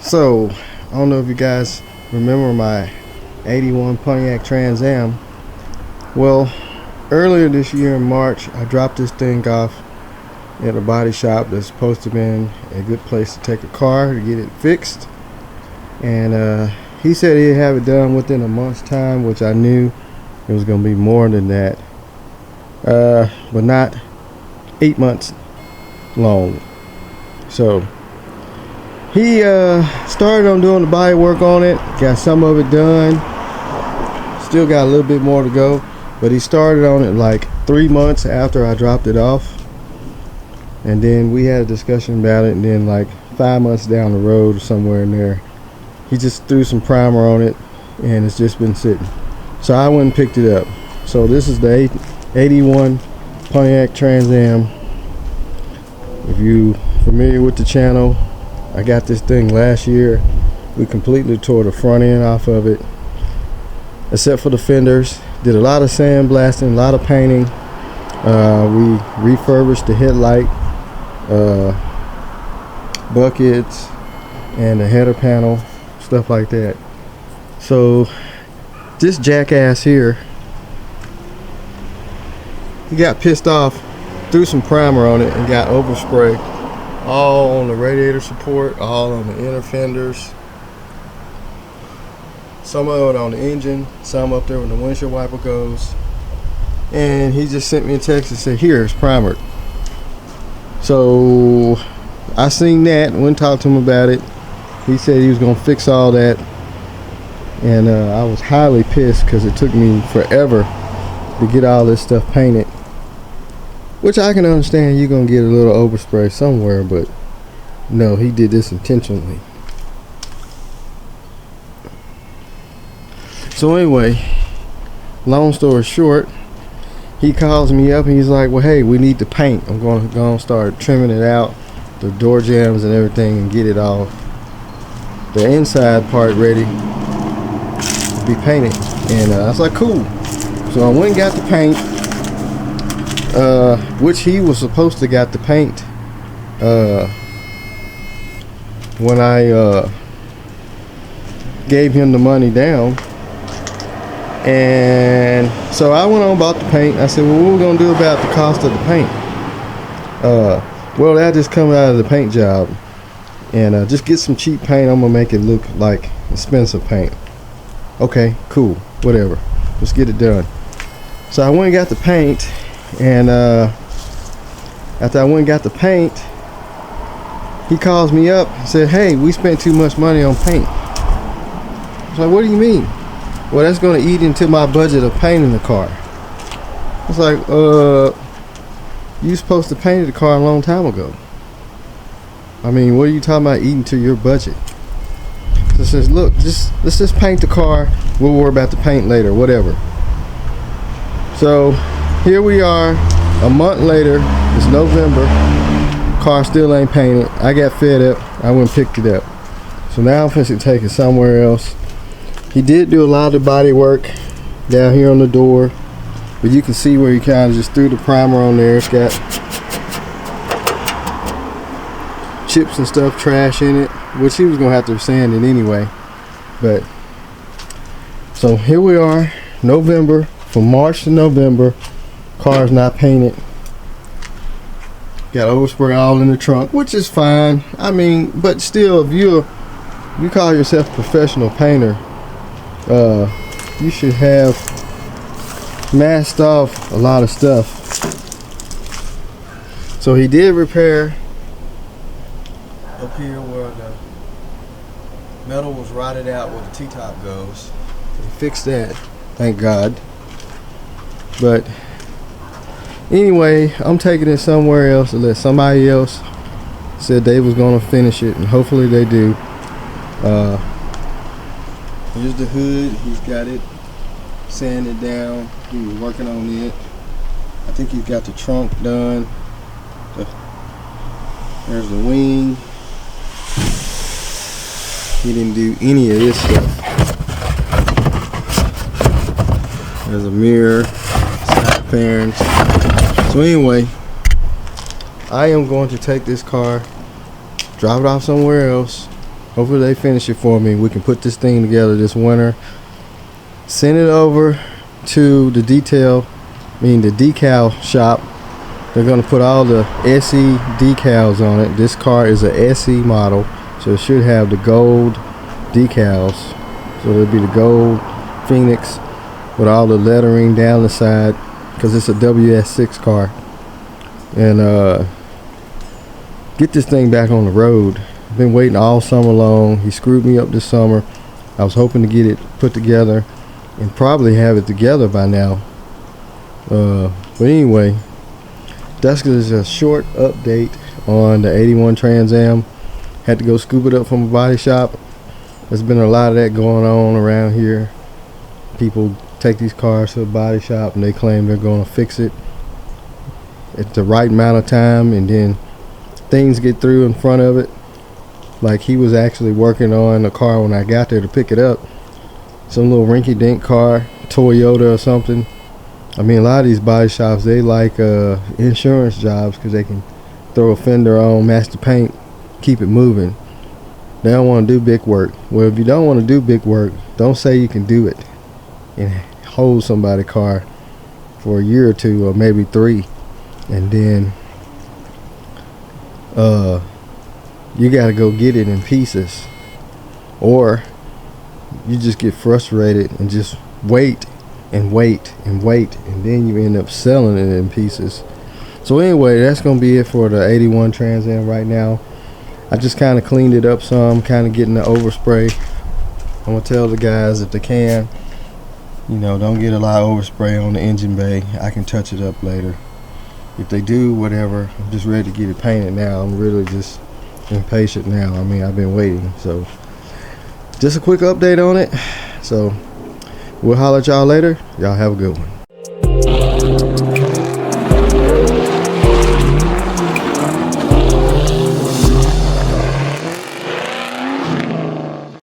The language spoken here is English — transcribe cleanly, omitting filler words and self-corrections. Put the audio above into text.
So, I don't know if you guys remember my 81 Pontiac Trans Am. Well, earlier this year in March, I dropped this thing off at a body shop that's supposed to have been a good place to take a car to get it fixed. And he said he'd have it done within a month's time, which I knew it was going to be more than that. But not 8 months long. So he started on doing the body work on it, got some of it done, still got a little bit more to go, but he started on it like 3 months after I dropped it off. And then we had a discussion about it, and then like 5 months down the road or somewhere in there, he just threw some primer on it, and it's just been sitting. So I went and picked it up. So this is the 81 Pontiac Trans Am. If you familiar with the channel, I got this thing last year. We completely tore the front end off of it, except for the fenders. Did a lot of sandblasting, a lot of painting. We refurbished the headlight, buckets, and the header panel, stuff like that. So this jackass here, he got pissed off, threw some primer on it, and got overspray all on the radiator support, all on the inner fenders, some of it on the engine, some up there where the windshield wiper goes. And he just sent me a text and said, here, it's primered. So I seen that, went and talked to him about it. He said he was gonna fix all that, and I was highly pissed because it took me forever to get all this stuff painted, which I can understand. You're gonna get a little overspray somewhere, but no, he did this intentionally. So anyway, long story short, he calls me up and he's like, well, hey, we need to paint. I'm going to start trimming it out, the door jambs and everything, and get it all, the inside part, ready to be painted. And I was like, cool. So I went and got the paint, which he was supposed to got the paint when I gave him the money down. And so I went on and bought the paint. I said, well, what are we going to do about the cost of the paint? Well, that just comes out of the paint job. And just get some cheap paint. I'm going to make it look like expensive paint. Okay, cool. Whatever. Let's get it done. So I went and got the paint. And after I went and got the paint, he calls me up and said, hey, we spent too much money on paint. I was like, what do you mean? Well, that's going to eat into my budget of painting the car. It's like, you supposed to paint the car a long time ago. I mean, what are you talking about eating to your budget? So it says, look, let's just paint the car. We'll worry about the paint later, whatever. So here we are, a month later. It's November. Car still ain't painted. I got fed up. I went and picked it up. So now I'm fixing to take it somewhere else. He did do a lot of the body work down here on the door, but you can see where he kind of just threw the primer on there. It's got chips and stuff, trash in it, which he was gonna have to sand it anyway. But so here we are, November, from March to November. Car's not painted. Got overspray all in the trunk, which is fine. I mean, but still, if you call yourself a professional painter, you should have masked off a lot of stuff. So he did repair up here where the metal was rotted out where the T-top goes. He fixed that, thank God. But anyway, I'm taking it somewhere else to let somebody else. Said they was gonna finish it, and hopefully they do. Here's the hood. He's got it sanded down. He was working on it. I think he's got the trunk done. There's the wing. He didn't do any of this stuff. There's a mirror, side fairings. So anyway, I am going to take this car, drop it off somewhere else. Hopefully they finish it for me. We can put this thing together this winter. Send it over to the the decal shop. They're gonna put all the SE decals on it. This car is a SE model, so it should have the gold decals. So it'll be the gold Phoenix with all the lettering down the side, because it's a WS6 car. And get this thing back on the road. I've been waiting all summer long. He screwed me up this summer. I was hoping to get it put together and probably have it together by now. But anyway, that's just a short update on the 81 Trans Am. Had to go scoop it up from a body shop. There's been a lot of that going on around here. People take these cars to a body shop and they claim they're going to fix it at the right amount of time, and then things get through in front of it. Like he was actually working on a car when I got there to pick it up. Some little rinky-dink car, Toyota or something. I mean, a lot of these body shops, they like insurance jobs because they can throw a fender on, match the paint, keep it moving. They don't want to do big work. Well, if you don't want to do big work, don't say you can do it and hold somebody's car for a year or two or maybe 3, and then you got to go get it in pieces, or you just get frustrated and just wait and wait and wait, and then you end up selling it in pieces. So anyway, that's gonna be it for the 81 Trans Am right now. I just kind of cleaned it up some, kind of getting the overspray. I'm gonna tell the guys if they can, don't get a lot of overspray on the engine bay. I can touch it up later. If they do, whatever, I'm just ready to get it painted now. I'm really just impatient now. I mean, I've been waiting. So just a quick update on it. So we'll holler at y'all later. Y'all have a good one.